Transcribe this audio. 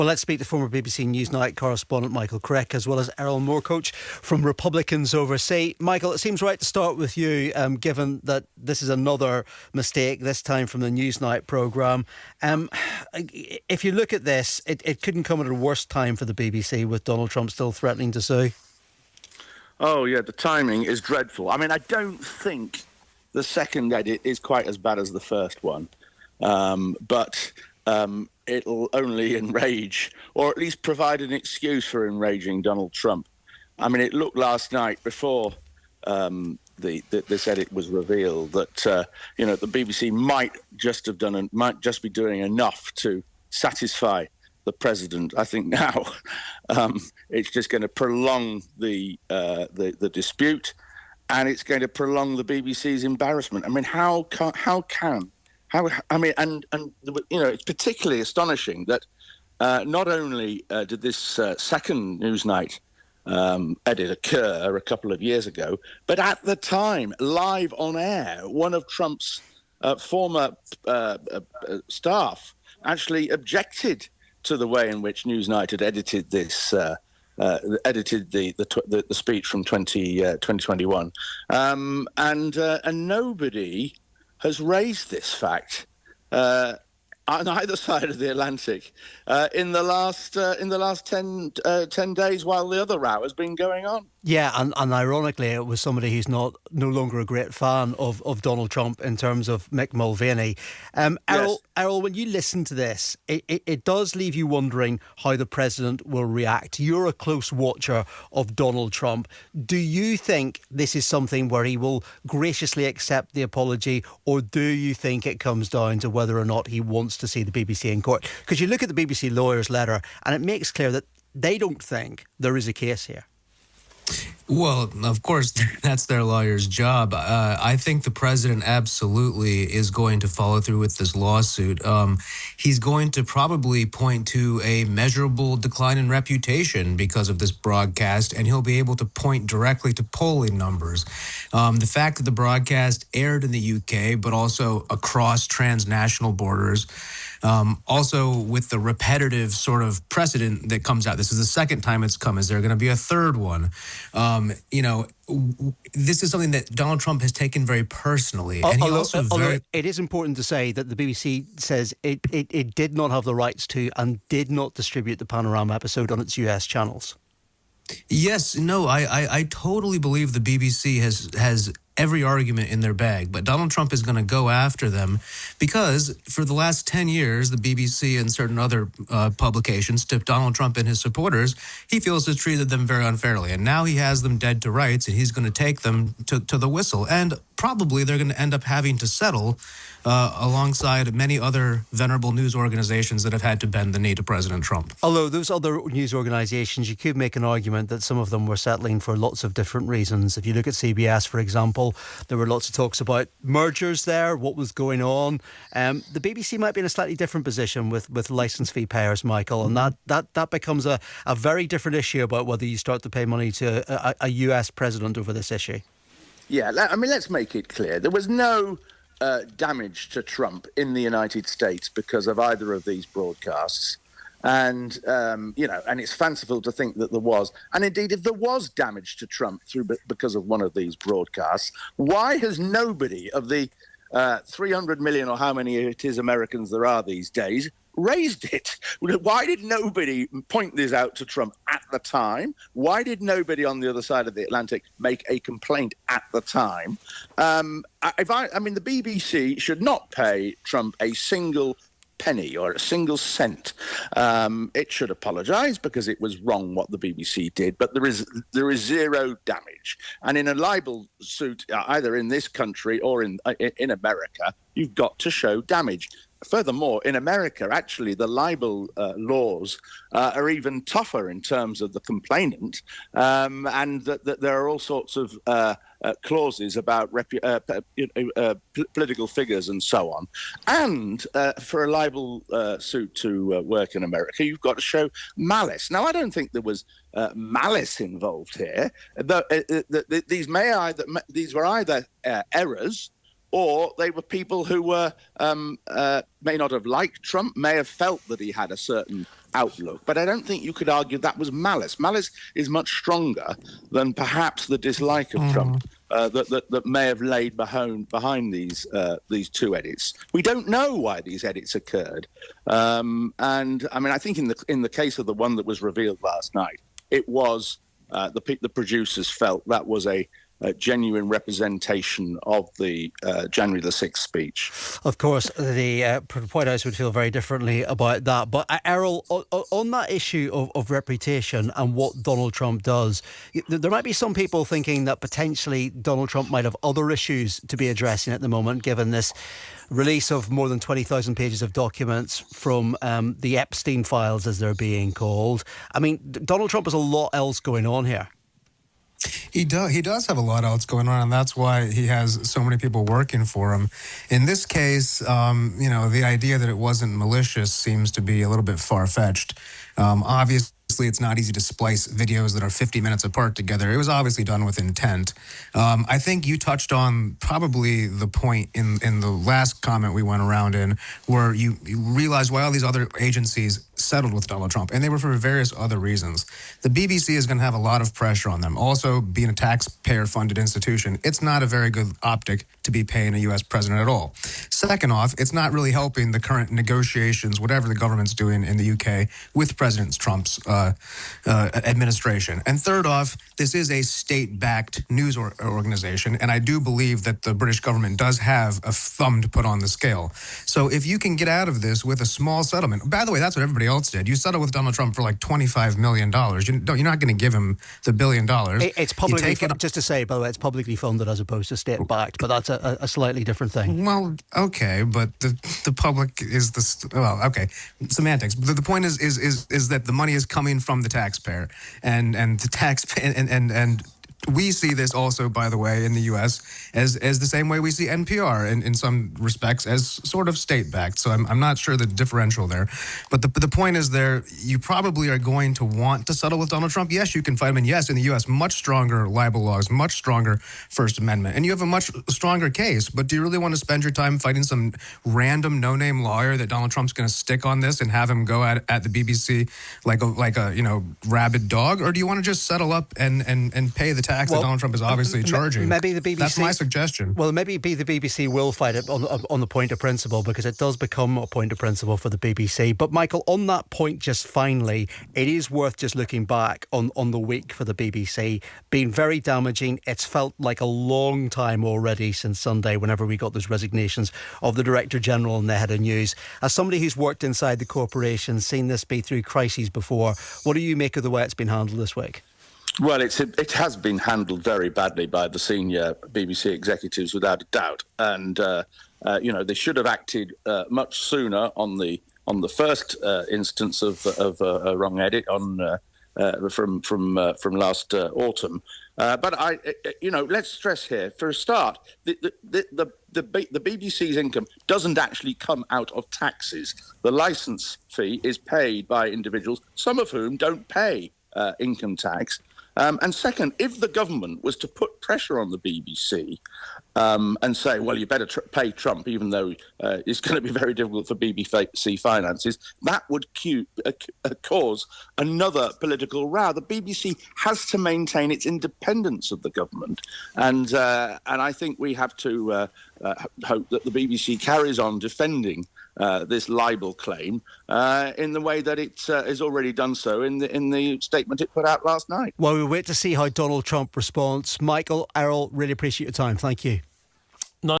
Well, let's speak to former BBC Newsnight correspondent Michael Crick, as well as Erol Morkoc from Republicans Overseas. Michael, it seems right to start with you, given that this is another mistake, this time from the Newsnight programme. If you look at this, it couldn't come at a worse time for the BBC, with Donald Trump still threatening to sue. Oh, yeah, the timing is dreadful. I mean, I don't think the second edit is quite as bad as the first one, but it'll only enrage, or at least provide an excuse for enraging Donald Trump. I mean, it looked last night before this edit was revealed that the BBC might just be doing enough to satisfy the president. I think now it's just going to prolong the dispute, and it's going to prolong the BBC's embarrassment. I mean, it's particularly astonishing that not only did this second Newsnight edit occur a couple of years ago, but at the time, live on air, one of Trump's former staff actually objected to the way in which Newsnight had edited this. Edited the speech from 2021, and nobody has raised this fact on either side of the Atlantic in the last 10 days, while the other row has been going on. Yeah, and ironically, it was somebody who's no longer a great fan of Donald Trump in terms of Mick Mulvaney. Erol, when you listen to this, it does leave you wondering how the president will react. You're a close watcher of Donald Trump. Do you think this is something where he will graciously accept the apology, or do you think it comes down to whether or not he wants to see the BBC in court? Because you look at the BBC lawyer's letter, and it makes clear that they don't think there is a case here. Well, of course, that's their lawyer's job. I think the president absolutely is going to follow through with this lawsuit. He's going to probably point to a measurable decline in reputation because of this broadcast, and he'll be able to point directly to polling numbers. The fact that the broadcast aired in the UK, but also across transnational borders, also with the repetitive sort of precedent that comes out. This is the second time it's come. Is there going to be a third one? This is something that Donald Trump has taken very personally. And although it is important to say that the BBC says it did not have the rights to and did not distribute the Panorama episode on its US channels. Yes, no, I totally believe the BBC has every argument in their bag, but Donald Trump is going to go after them because for the last 10 years, the BBC and certain other publications, to Donald Trump and his supporters, he feels has treated them very unfairly. And now he has them dead to rights, and he's going to take them to the whistle. And probably they're going to end up having to settle alongside many other venerable news organizations that have had to bend the knee to President Trump. Although those other news organizations, you could make an argument that some of them were settling for lots of different reasons. If you look at CBS, for example, there were lots of talks about mergers there, what was going on. The BBC might be in a slightly different position with licence fee payers, Michael, and that becomes a very different issue about whether you start to pay money to a US president over this issue. Yeah, I mean, let's make it clear. There was no damage to Trump in the United States because of either of these broadcasts. And, and it's fanciful to think that there was. And indeed, if there was damage to Trump because of one of these broadcasts, why has nobody of the 300 million or how many it is Americans there are these days raised it? Why did nobody point this out to Trump at the time? Why did nobody on the other side of the Atlantic make a complaint at the time? The BBC should not pay Trump a single penny or a single cent. It should apologise because it was wrong what the BBC did, but there is zero damage. And in a libel suit, either in this country or in America, you've got to show damage. Furthermore, in America, actually, the libel laws are even tougher in terms of the complainant, and that there are all sorts of clauses about political figures and so on. And for a libel suit to work in America, you've got to show malice. Now, I don't think there was malice involved here. These were either errors or they were people who were may not have liked Trump, may have felt that he had a certain outlook. But I don't think you could argue that was malice. Malice is much stronger than perhaps the dislike of Trump that may have laid behind these two edits. We don't know why these edits occurred, and I mean, I think in the case of the one that was revealed last night, it was the producers felt that was a genuine representation of the January the 6th speech. Of course, the White House would feel very differently about that. But Errol, on that issue of reputation and what Donald Trump does, there might be some people thinking that potentially Donald Trump might have other issues to be addressing at the moment, given this release of more than 20,000 pages of documents from the Epstein files, as they're being called. I mean, Donald Trump has a lot else going on here. He does have a lot else going on, and that's why he has so many people working for him. In this case, the idea that it wasn't malicious seems to be a little bit far-fetched. Obviously, it's not easy to splice videos that are 50 minutes apart together. It was obviously done with intent. I think you touched on probably the point in the last comment we went around in, where you realized why all these other agencies settled with Donald Trump, and they were for various other reasons. The BBC is going to have a lot of pressure on them. Also, being a taxpayer-funded institution, it's not a very good optic to be paying a U.S. president at all. Second off, it's not really helping the current negotiations, whatever the government's doing in the UK, with President Trump's administration. And third off, this is a state-backed news organization, and I do believe that the British government does have a thumb to put on the scale. So if you can get out of this with a small settlement, by the way, that's what everybody else did. You settled with Donald Trump for like $25 million. You're not going to give him the $1 billion. It's publicly funded, just to say, by the way, it's publicly funded as opposed to state-backed, but that's a slightly different thing. Well, okay, but the public is semantics. But the point is that the money is coming from the taxpayer, and the taxpayer and we see this also, by the way, in the U.S. as the same way we see NPR in some respects as sort of state-backed. So I'm not sure the differential there. But the point is there, you probably are going to want to settle with Donald Trump. Yes, you can fight him. And yes, in the U.S., much stronger libel laws, much stronger First Amendment. And you have a much stronger case. But do you really want to spend your time fighting some random no-name lawyer that Donald Trump's going to stick on this and have him go at the BBC like a rabid dog? Or do you want to just settle up and pay the tax that Donald Trump is obviously charging? Maybe the BBC. That's my suggestion. Well, maybe the BBC will fight it on the point of principle, because it does become a point of principle for the BBC. But Michael, on that point, just finally, it is worth just looking back on the week for the BBC being very damaging. It's felt like a long time already since Sunday, whenever we got those resignations of the Director General and the head of news. As somebody who's worked inside the corporation, seen this be through crises before, what do you make of the way it's been handled this week? Well, it has been handled very badly by the senior BBC executives, without a doubt, and they should have acted much sooner on the first instance of a wrong edit from last autumn. But let's stress here, for a start, the BBC's income doesn't actually come out of taxes. The licence fee is paid by individuals, some of whom don't pay income tax. And second, if the government was to put pressure on the BBC and say, well, you better pay Trump, even though it's going to be very difficult for BBC finances, that would cause another political row. The BBC has to maintain its independence of the government. And I think we have to hope that the BBC carries on defending this libel claim in the way that it has already done so in the statement it put out last night. Well, we'll wait to see how Donald Trump responds. Michael, Errol, really appreciate your time. Thank you.